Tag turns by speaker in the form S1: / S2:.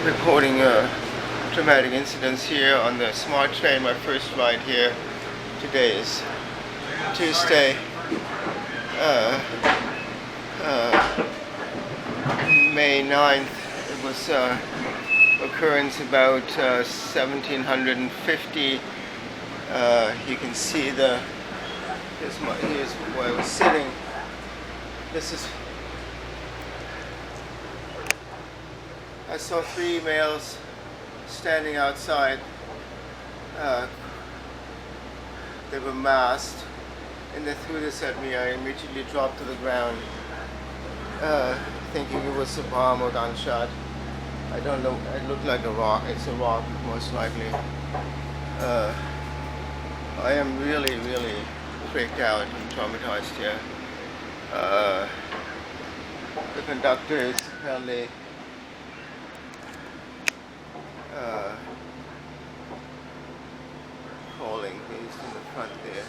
S1: reporting dramatic incidents here on the S.M.A.R.T train. My first ride here. Today is Tuesday, May 9th. It was occurrence about 1750. You can see here's where I was sitting. I saw 3 males standing outside. They were masked, and they threw this at me. I immediately dropped to the ground, thinking it was a bomb or gunshot. I don't know. It looked like a rock. It's a rock, most likely. I am really, really freaked out and traumatized here. The conductor is apparently calling. He's in the front there.